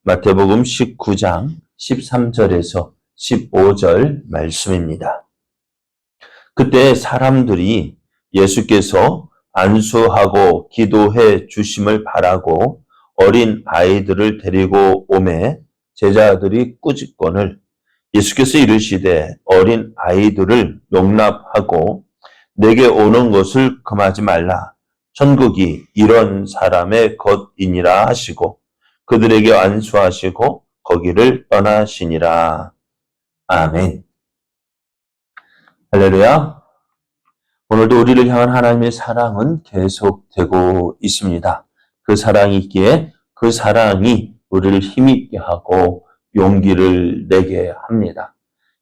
마태복음 19장 13절에서 15절 말씀입니다. 그때 사람들이 예수께서 안수하고 기도해 주심을 바라고 어린 아이들을 데리고 오매 제자들이 꾸짖거늘 예수께서 이르시되 어린 아이들을 용납하고 내게 오는 것을 금하지 말라. 천국이 이런 사람의 것이니라 하시고 그들에게 안수하시고 거기를 떠나시니라. 아멘. 할렐루야. 오늘도 우리를 향한 하나님의 사랑은 계속되고 있습니다. 그 사랑이 있기에 그 사랑이 우리를 힘있게 하고 용기를 내게 합니다.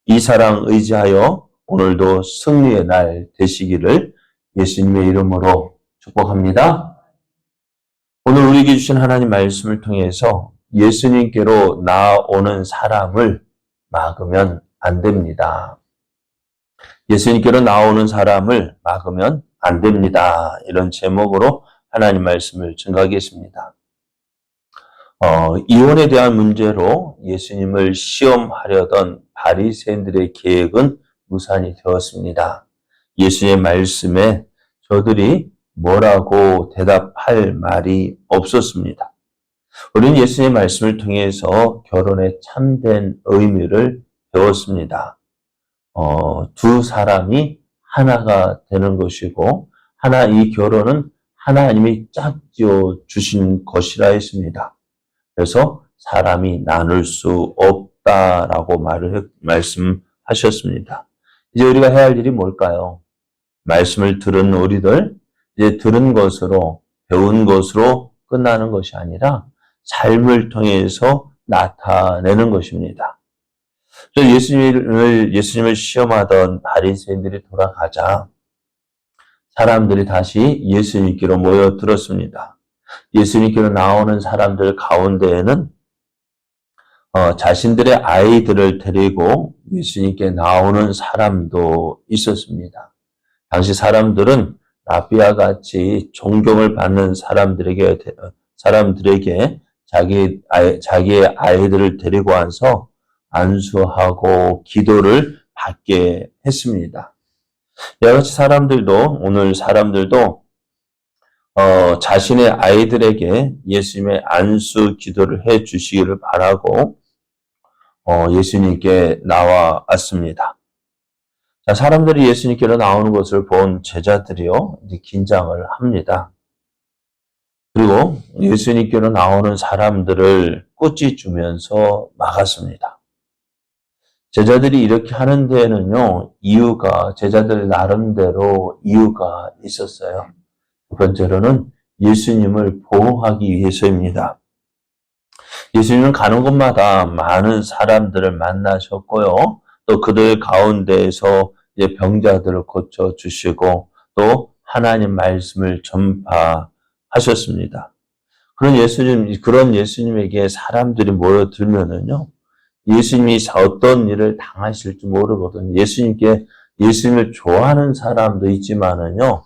이 사랑 의지하여 오늘도 승리의 날 되시기를 예수님의 이름으로 축복합니다. 오늘 우리에게 주신 하나님 말씀을 통해서 예수님께로 나아오는 사람을 막으면 안 됩니다. 예수님께로 나오는 사람을 막으면 안 됩니다. 이런 제목으로 하나님 말씀을 증거하겠습니다. 이혼에 대한 문제로 예수님을 시험하려던 바리새인들의 계획은 무산이 되었습니다. 예수님의 말씀에 저들이 뭐라고 대답할 말이 없었습니다. 우리는 예수님의 말씀을 통해서 결혼의 참된 의미를 배웠습니다. 두 사람이 하나가 되는 것이고 이 결혼은 하나님이 짝지어 주신 것이라 했습니다. 그래서 사람이 나눌 수 없다라고 말씀하셨습니다. 이제 우리가 해야 할 일이 뭘까요? 말씀을 들은 우리들 이제 들은 것으로 배운 것으로 끝나는 것이 아니라 삶을 통해서 나타내는 것입니다. 예수님을 시험하던 바리새인들이 돌아가자 사람들이 다시 예수님께로 모여들었습니다. 예수님께로 나오는 사람들 가운데에는 자신들의 아이들을 데리고 예수님께 나오는 사람도 있었습니다. 당시 사람들은 라비와 같이 존경을 받는 사람들에게 자기의 아이들을 데리고 와서 안수하고 기도를 받게 했습니다. 이와 같이 오늘 사람들도 자신의 아이들에게 예수님의 안수 기도를 해 주시기를 바라고 예수님께 나와왔습니다. 자, 사람들이 예수님께로 나오는 것을 본 제자들이요, 이제 긴장을 합니다. 그리고 예수님께로 나오는 사람들을 꾸짖으면서 막았습니다. 제자들이 이렇게 하는 데에는요, 제자들 나름대로 이유가 있었어요. 두 번째로는 예수님을 보호하기 위해서입니다. 예수님은 가는 곳마다 많은 사람들을 만나셨고요. 또 그들 가운데에서 이제 병자들을 고쳐주시고 또 하나님 말씀을 전파하셨습니다. 그런 예수님에게 사람들이 모여들면은요, 예수님이 어떤 일을 당하실지 모르거든요. 예수님을 좋아하는 사람도 있지만은요,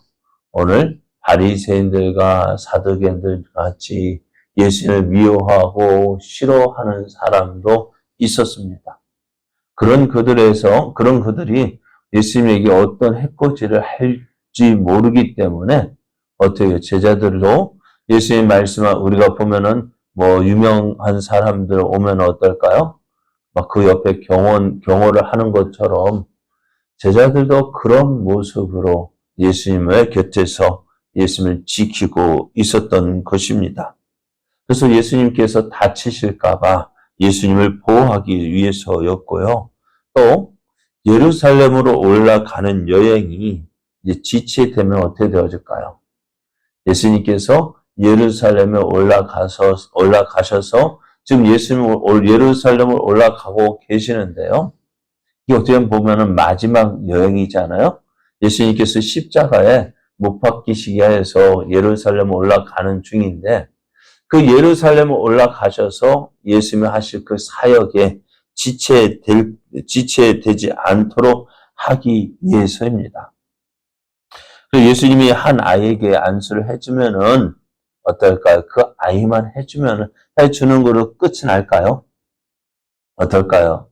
오늘 바리새인들과 사두개인들 같이 예수님을 미워하고 싫어하는 사람도 있었습니다. 그런 그들이 예수님에게 어떤 해코지를 할지 모르기 때문에 어떻게 제자들도 예수님 말씀을 우리가 보면은 유명한 사람들 오면 어떨까요? 막 그 옆에 경호를 하는 것처럼 제자들도 그런 모습으로 예수님의 곁에서 예수님을 지키고 있었던 것입니다. 그래서 예수님께서 다치실까봐 예수님을 보호하기 위해서였고요. 또 예루살렘으로 올라가는 여행이 이제 지체되면 어떻게 되어질까요? 예수님께서 예루살렘에 올라가셔서 지금 예수님은 예루살렘을 올라가고 계시는데요. 이게 어떻게 보면은 마지막 여행이잖아요. 예수님께서 십자가에 못 박히시게 해서 예루살렘을 올라가는 중인데 그 예루살렘을 올라가셔서 예수님이 하실 그 사역에 지체되지 않도록 하기 위해서입니다. 예수님이 한 아이에게 안수를 해주면은 어떨까요? 그 아이만 해주는 거로 끝이 날까요? 어떨까요?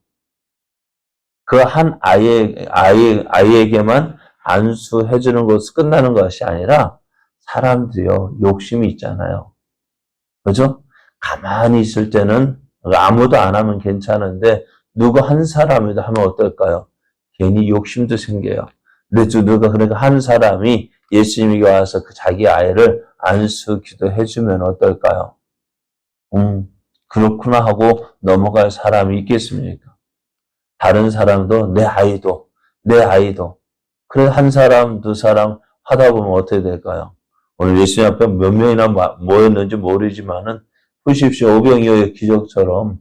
그 한 아이에게만 안수해주는 것으로 끝나는 것이 아니라 사람들이요, 욕심이 있잖아요. 그죠? 가만히 있을 때는 아무도 안 하면 괜찮은데 누구 한 사람이라도 하면 어떨까요? 괜히 욕심도 생겨요. 그러니까 한 사람이 예수님에게 와서 그 자기 아이를 안수 기도해주면 어떨까요? 그렇구나 하고 넘어갈 사람이 있겠습니까? 다른 사람도 내 아이도. 그래, 한 사람, 두 사람 하다 보면 어떻게 될까요? 오늘 예수님 앞에 몇 명이나 모였는지 모르지만은, 보십시오. 오병이어의 기적처럼,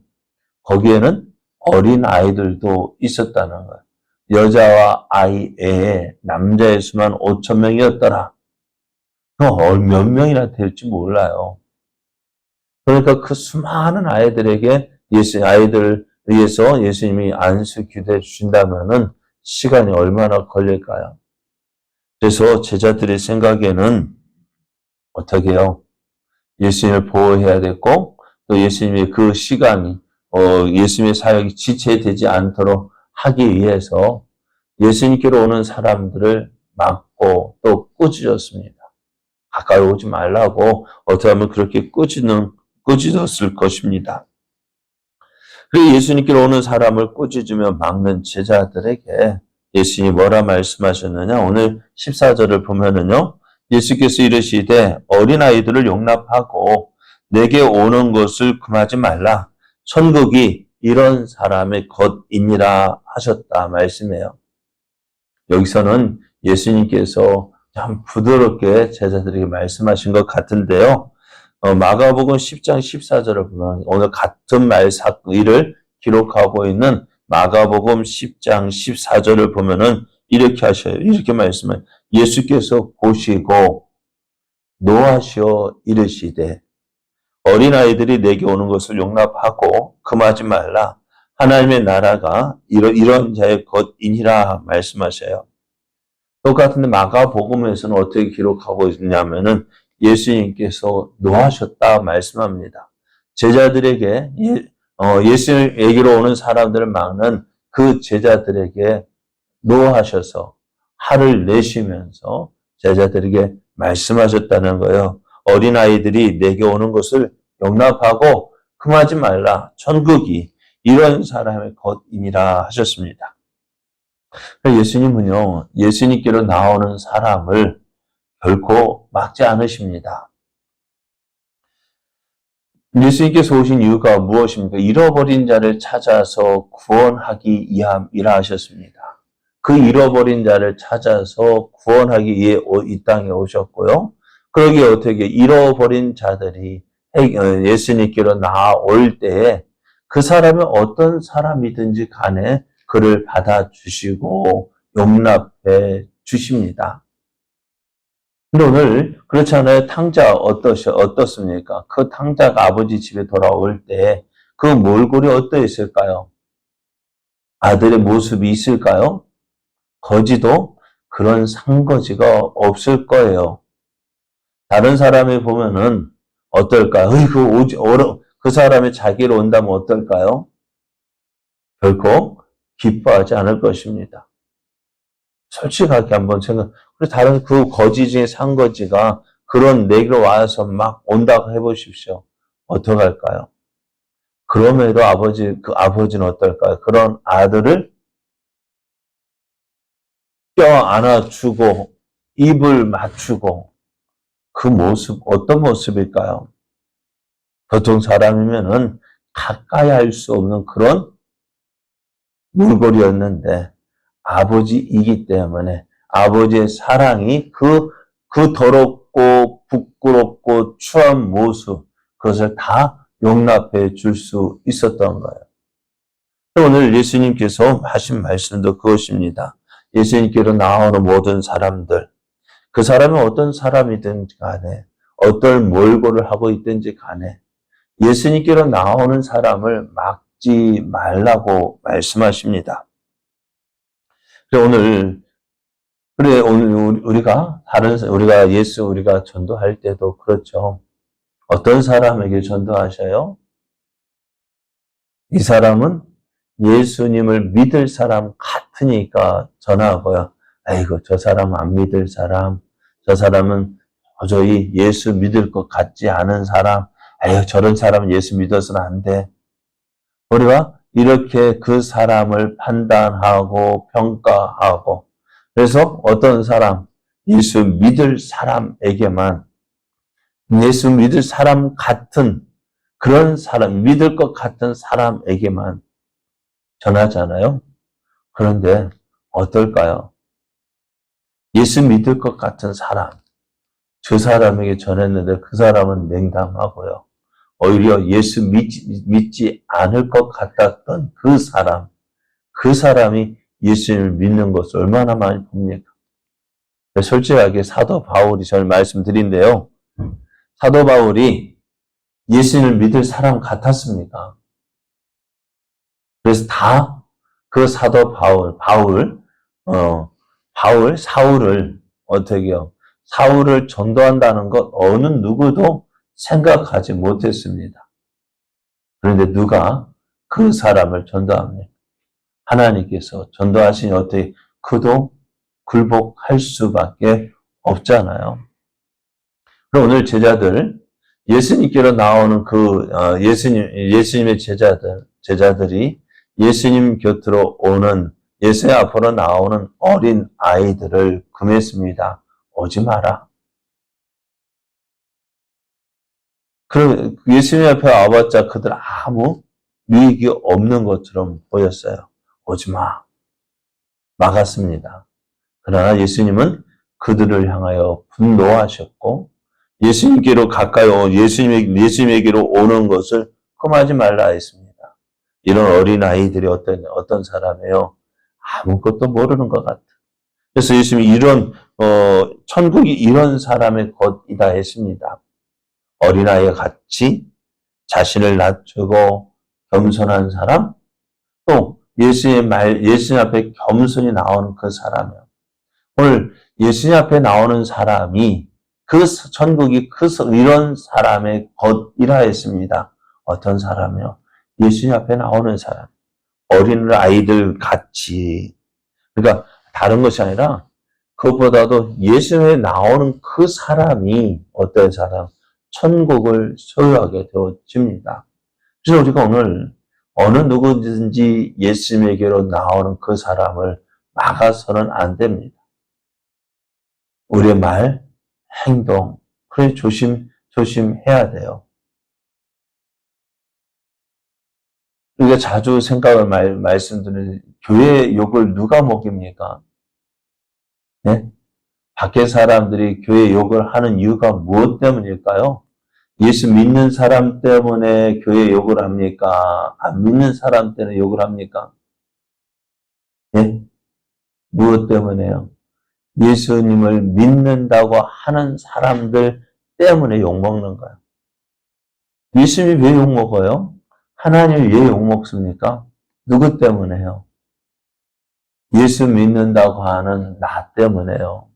거기에는 어린 아이들도 있었다는 거예요. 여자와 아이 애에 남자의 수만 5천 명이었더라. 몇 명이나 될지 몰라요. 그러니까 그 수많은 아이들에게 아이들 위해서 예수님이 안수 기도해 주신다면은 시간이 얼마나 걸릴까요? 그래서 제자들의 생각에는 어떻게 해요? 예수님을 보호해야 됐고, 또 예수님의 그 시간이, 예수님의 사역이 지체되지 않도록 하기 위해서 예수님께로 오는 사람들을 막고 또 꾸짖었습니다. 가까이 오지 말라고 어떻게 하면 그렇게 꾸짖었을 것입니다. 그리고 예수님께로 오는 사람을 꾸짖으며 막는 제자들에게 예수님이 뭐라 말씀하셨느냐? 오늘 14절을 보면은요. 예수께서 이르시되 어린아이들을 용납하고 내게 오는 것을 금하지 말라. 천국이 이런 사람의 것이니라 하셨다 말씀해요. 여기서는 예수님께서 참 부드럽게 제자들에게 말씀하신 것 같은데요. 마가복음 10장 14절을 보면 오늘 같은 일을 기록하고 있는 마가복음 10장 14절을 보면은 이렇게 하셔요. 이렇게 말씀해요. 예수께서 보시고 노하시어 이르시되 어린아이들이 내게 오는 것을 용납하고 금하지 말라. 하나님의 나라가 이런 자의 것이니라 말씀하셔요. 똑같은데 마가복음에서는 어떻게 기록하고 있냐면은 예수님께서 노하셨다 말씀합니다. 제자들에게 예수님에게로 오는 사람들을 막는 그 제자들에게 노하셔서 화를 내시면서 제자들에게 말씀하셨다는 거예요. 어린아이들이 내게 오는 것을 용납하고 금하지 말라. 천국이 이런 사람의 것이니라 하셨습니다. 예수님은요, 예수님께로 나오는 사람을 결코 막지 않으십니다. 예수님께서 오신 이유가 무엇입니까? 잃어버린 자를 찾아서 구원하기 위함이라 하셨습니다. 그 잃어버린 자를 찾아서 구원하기 위해 이 땅에 오셨고요. 그러기에 어떻게 잃어버린 자들이 예수님께로 나올 때에 그 사람이 어떤 사람이든지 간에 그를 받아주시고 용납해 주십니다. 근데 오늘 그렇지 않아요? 탕자 어떻습니까? 그 탕자가 아버지 집에 돌아올 때 그 몰골이 어떠했을까요? 아들의 모습이 있을까요? 거지도 그런 상거지가 없을 거예요. 다른 사람이 보면은 어떨까요? 그 사람이 자기로 온다면 어떨까요? 결코 기뻐하지 않을 것입니다. 솔직하게 한번 그리고 다른 그 거지 중에 상거지가 그런 내게로 와서 막 온다고 해보십시오. 어떡할까요? 그럼에도 그 아버지는 어떨까요? 그런 아들을 껴 안아주고 입을 맞추고 그 모습, 어떤 모습일까요? 보통 사람이면은 가까이 할 수 없는 그런 물골이었는데 아버지이기 때문에 아버지의 사랑이 그 더럽고 부끄럽고 추한 모습, 그것을 다 용납해 줄 수 있었던 거예요. 오늘 예수님께서 하신 말씀도 그것입니다. 예수님께로 나오는 모든 사람들, 그 사람이 어떤 사람이든 간에, 어떤 몰골을 하고 있든지 간에, 예수님께로 나오는 사람을 막지 말라고 말씀하십니다. 오늘 우리가 우리가 전도할 때도 그렇죠. 어떤 사람에게 전도하셔요? 이 사람은 예수님을 믿을 사람 같으니까 전하고요. 아이고, 저 사람 안 믿을 사람, 저 사람은 도저히 예수 믿을 것 같지 않은 사람, 아유, 저런 사람은 예수 믿어서는 안 돼. 우리가 이렇게 그 사람을 판단하고 평가하고, 그래서 어떤 사람, 예수 믿을 사람에게만, 예수 믿을 사람 같은 그런 사람, 믿을 것 같은 사람에게만 전하잖아요. 그런데 어떨까요? 예수 믿을 것 같은 사람, 그 사람에게 전했는데 그 사람은 냉담하고요. 오히려 예수 믿지 않을 것 같았던 그 사람이 예수님을 믿는 것을 얼마나 많이 봅니까? 솔직하게 사도 바울이 저를 말씀드린데요. 사도 바울이 예수님을 믿을 사람 같았습니까? 그래서 다 그 사도 사울을 어떻게요? 사울을 전도한다는 것 어느 누구도 생각하지 못했습니다. 그런데 누가 그 사람을 전도합니까? 하나님께서 전도하시니 어떻게 그도 굴복할 수밖에 없잖아요. 그럼 오늘 제자들, 예수님께로 나오는 예수님의 제자들이 예수님 곁으로 오는, 예수님 앞으로 나오는 어린 아이들을 금했습니다. 오지 마라. 그럼 예수님 앞에 와봤자 그들 아무 유익이 없는 것처럼 보였어요. 오지 마. 막았습니다. 그러나 예수님은 그들을 향하여 분노하셨고, 예수님께로 예수님에게로 오는 것을 금하지 말라 했습니다. 이런 어린 아이들이 어떤 사람이에요? 아무것도 모르는 것 같아. 그래서 예수님이 천국이 이런 사람의 것이다 했습니다. 어린아이와 같이 자신을 낮추고 겸손한 사람, 또 예수님 앞에 겸손히 나오는 그 사람이요. 오늘 예수님 앞에 나오는 사람이 천국이 이런 사람의 것이라 했습니다. 어떤 사람이요? 예수님 앞에 나오는 사람. 어린 아이들 같이. 그러니까 다른 것이 아니라 그것보다도 예수님에 나오는 그 사람이 어떤 사람? 천국을 소유하게 되어집니다. 그래서 우리가 오늘 어느 누구든지 예수님에게로 나오는 그 사람을 막아서는 안 됩니다. 우리의 말, 행동, 그래 조심해야 돼요. 우리가 자주 생각을 말씀드리는 교회 욕을 누가 먹입니까? 네? 밖에 사람들이 교회 욕을 하는 이유가 무엇 때문일까요? 예수 믿는 사람 때문에 교회 욕을 합니까? 안 믿는 사람 때문에 욕을 합니까? 네? 무엇 때문에요? 예수님을 믿는다고 하는 사람들 때문에 욕먹는 거예요. 예수님이 왜 욕먹어요? 하나님이 왜 욕먹습니까? 누구 때문에요? 예수 믿는다고 하는 나 때문에요.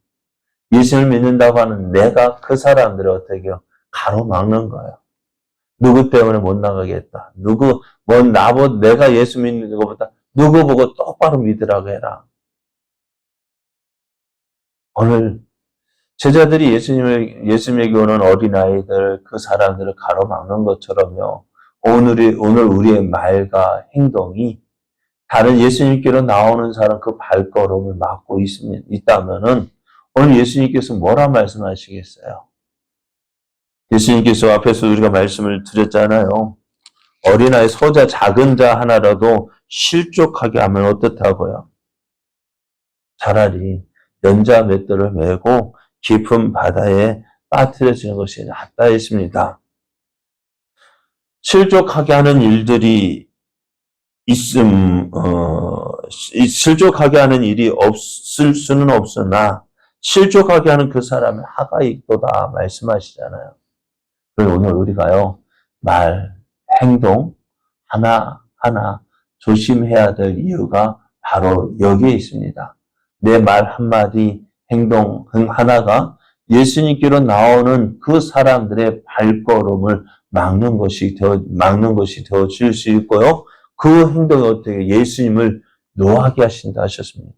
예수를 믿는다고 하는 내가 그 사람들을 어떻게 해요? 가로막는 거예요. 누구 때문에 못 나가겠다. 내가 예수 믿는 것보다 누구 보고 똑바로 믿으라고 해라. 오늘 제자들이 예수님에게 오는 어린아이들, 그 사람들을 가로막는 것처럼요. 오늘 우리의 말과 행동이 다른 예수님께로 나오는 사람 그 발걸음을 막고 있다면은 오늘 예수님께서 뭐라 말씀하시겠어요? 예수님께서 앞에서 우리가 말씀을 드렸잖아요. 어린아이 소자 작은 자 하나라도 실족하게 하면 어떻다고요? 차라리 연자 맷돌을 메고 깊은 바다에 빠뜨려지는 것이 낫다 했습니다. 실족하게 하는 일들이 실족하게 하는 일이 없을 수는 없으나 실족하게 하는 그 사람의 화가 있도다 말씀하시잖아요. 그래서 오늘 우리가요, 말, 행동 하나하나 조심해야 될 이유가 바로 여기에 있습니다. 내 말 한마디, 행동 하나가 예수님께로 나오는 그 사람들의 발걸음을 막는 것이 되어질 수 있고요. 그 행동이 어떻게 예수님을 노하게 하신다 하셨습니다.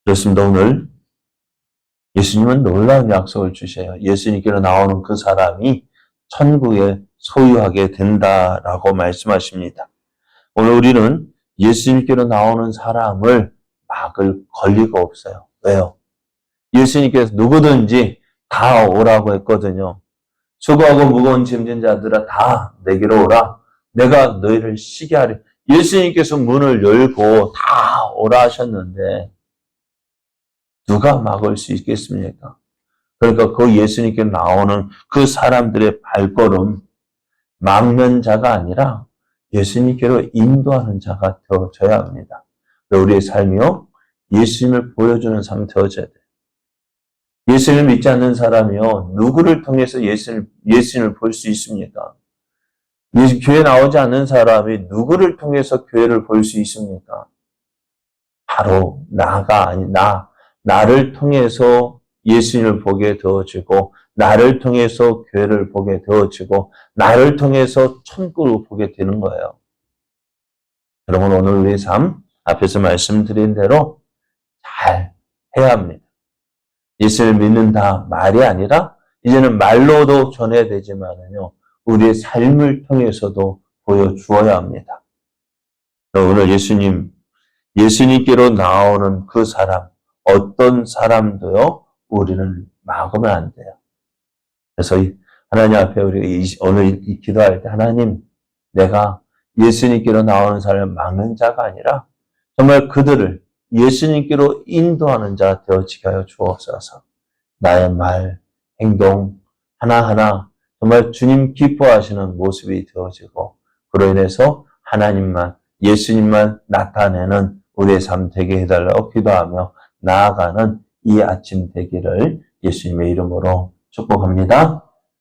그렇습니다. 오늘 예수님은 놀라운 약속을 주셔요. 예수님께로 나오는 그 사람이 천국에 소유하게 된다라고 말씀하십니다. 오늘 우리는 예수님께로 나오는 사람을 막을 권리가 없어요. 왜요? 예수님께서 누구든지 다 오라고 했거든요. 수고하고 무거운 짐진 자들아 다 내게로 오라. 내가 너희를 쉬게 하리. 예수님께서 문을 열고 다 오라 하셨는데 누가 막을 수 있겠습니까? 그러니까 그 예수님께 나오는 그 사람들의 발걸음 막는 자가 아니라 예수님께로 인도하는 자가 되어져야 합니다. 우리의 삶이요 예수님을 보여주는 삶이 되어져야 돼요. 예수님을 믿지 않는 사람이요 누구를 통해서 예수님을 볼 수 있습니까? 교회 나오지 않는 사람이 누구를 통해서 교회를 볼 수 있습니까? 바로 나를 통해서 예수님을 보게 되어지고 나를 통해서 교회를 보게 되어지고 나를 통해서 천국을 보게 되는 거예요. 여러분 오늘 우리의 삶 앞에서 말씀드린 대로 잘 해야 합니다. 예수를 믿는다 말이 아니라 이제는 말로도 전해야 되지만은요 우리의 삶을 통해서도 보여주어야 합니다. 오늘 예수님께로 나오는 그 사람 어떤 사람도요 우리는 막으면 안 돼요. 그래서 하나님 앞에 우리 오늘 기도할 때 하나님 내가 예수님께로 나오는 사람을 막는 자가 아니라 정말 그들을 예수님께로 인도하는 자가 되어지게 하여 주옵소서. 나의 말, 행동 하나하나 정말 주님 기뻐하시는 모습이 되어지고 그로 인해서 하나님만 예수님만 나타내는 우리의 삶 되게 해달라고 기도하며 나아가는 이 아침 되기를 예수님의 이름으로 축복합니다.